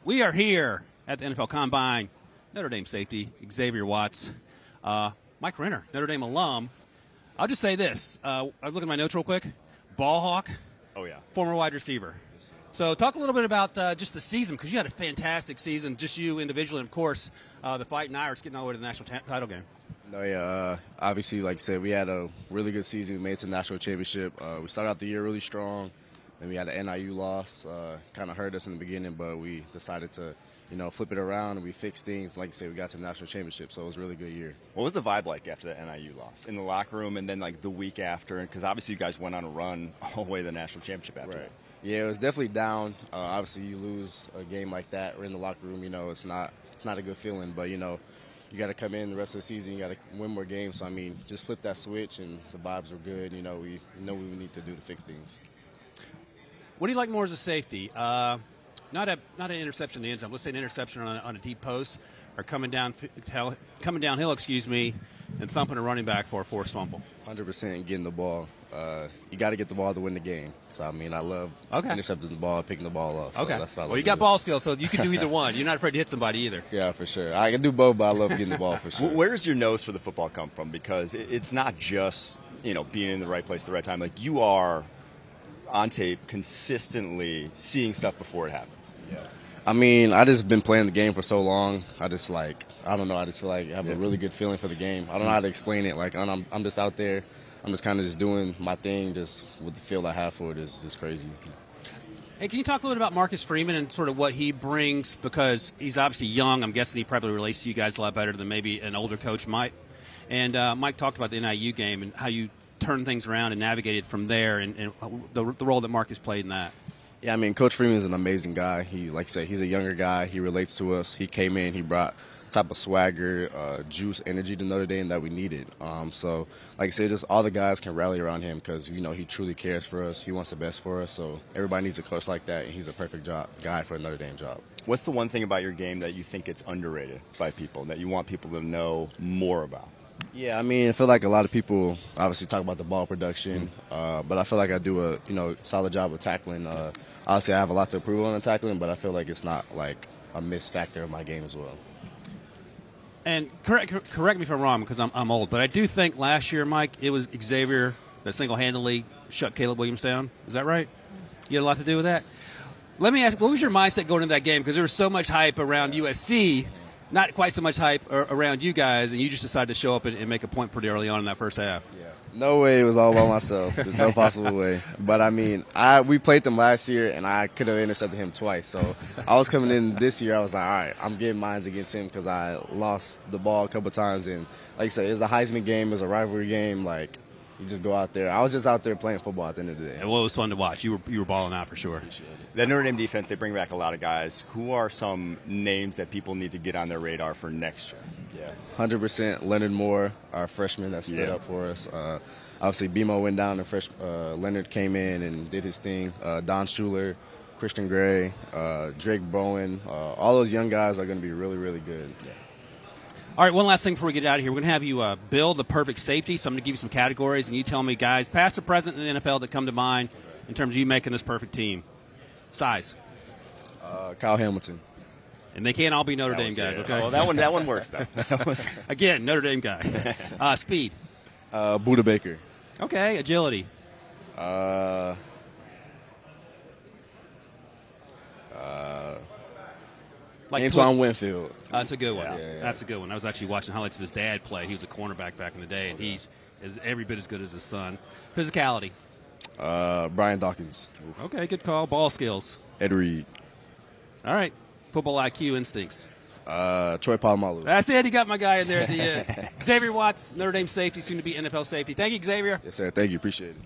We are here at the NFL Combine. Notre Dame safety, Xavier Watts. Mike Renner, Notre Dame alum. I'll just say this. I'm looking at my notes real quick. Ball hawk. Oh, yeah. Former wide receiver. So talk a little bit about just the season, because you had a fantastic season, just you individually, and, of course, the Fighting Irish getting all the way to the national title game. No, yeah. Obviously, like I said, we had a really good season. We made it to the national championship. We started out the year really strong. Then we had an NIU loss. Kind of hurt us in the beginning, but we decided to, flip it around, and we fixed things. Like I said, we got to the national championship, so it was a really good year. What was the vibe like after the NIU loss in the locker room, and then like the week after? Because obviously you guys went on a run all the way to the national championship after. Right. Yeah, it was definitely down. Obviously, you lose a game like that or in the locker room. It's not a good feeling. But you got to come in the rest of the season. You got to win more games. So, just flip that switch, and the vibes were good. We know what we need to do to fix things. What do you like more as a safety? Not an interception in the end zone. Let's say an interception on a deep post, or coming downhill, and thumping a running back for a forced fumble. 100% getting the ball. You got to get the ball to win the game. So I love intercepting the ball, picking the ball off. So that's what I love. Well, you got ball skills, so you can do either one. You're not afraid to hit somebody either. Yeah, for sure. I can do both, but I love getting the ball for sure. Where does your nose for the football come from? Because it's not just being in the right place at the right time. Like, you are on tape consistently seeing stuff before it happens. Yeah. I just been playing the game for so long. I just I don't know. I just feel like I have a really good feeling for the game. I don't know how to explain it. Like, I'm just out there. I'm just kind of just doing my thing, just with the feel I have for it is just crazy. Hey, can you talk a little bit about Marcus Freeman and sort of what he brings? Because he's obviously young. I'm guessing he probably relates to you guys a lot better than maybe an older coach might. And Mike talked about the NIU game and how you turned things around and navigated from there, and the role that Marcus played in that. Yeah, Coach Freeman is an amazing guy. He, like I said, he's a younger guy. He relates to us. He came in. He brought type of swagger, juice, energy to Notre Dame that we needed. So, like I said, just all the guys can rally around him because, he truly cares for us. He wants the best for us. So everybody needs a coach like that, and he's a perfect guy for a Notre Dame job. What's the one thing about your game that you think it's underrated by people, that you want people to know more about? Yeah, I feel like a lot of people obviously talk about the ball production, but I feel like I do a solid job of tackling. Obviously, I have a lot to improve on the tackling, but I feel like it's not like a missed factor of my game as well. And correct me if I'm wrong, because I'm old, but I do think last year, Mike, it was Xavier that single-handedly shut Caleb Williams down. Is that right? You had a lot to do with that? Let me ask, what was your mindset going into that game? Because there was so much hype around USC. Not quite so much hype around you guys, and you just decided to show up and make a point pretty early on in that first half. Yeah. No way it was all by myself. There's no possible way. But, we played them last year, and I could have intercepted him twice. So I was coming in this year, I was like, all right, I'm getting mines against him because I lost the ball a couple times. And, like I said, it's a Heisman game. It's a rivalry game. Like, you just go out there. I was just out there playing football at the end of the day. And well, it was fun to watch. You were balling out for sure. Appreciate it. The Notre Dame defense, they bring back a lot of guys. Who are some names that people need to get on their radar for next year? Yeah, 100% Leonard Moore, our freshman that stood up for us. Obviously, BMO went down, and Leonard came in and did his thing. Don Schuler, Christian Gray, Drake Bowen, all those young guys are going to be really, really good. Yeah. All right, one last thing before we get out of here. We're going to have you build the perfect safety. So I'm going to give you some categories, and you tell me, guys, past or present in the NFL that come to mind in terms of you making this perfect team. Size. Kyle Hamilton. And they can't all be Notre Dame guys, okay? Well, that one works, though. Again, Notre Dame guy. Speed. Buda Baker. Okay, agility. Antoine Winfield. That's a good one. Yeah. That's a good one. I was actually watching highlights of his dad play. He was a cornerback back in the day, and he's every bit as good as his son. Physicality. Brian Dawkins. Okay, good call. Ball skills. Ed Reed. All right. Football IQ, instincts. Troy Polamalu. That's it. He got my guy in there at the Xavier Watts, Notre Dame safety, soon to be NFL safety. Thank you, Xavier. Yes, sir. Thank you. Appreciate it.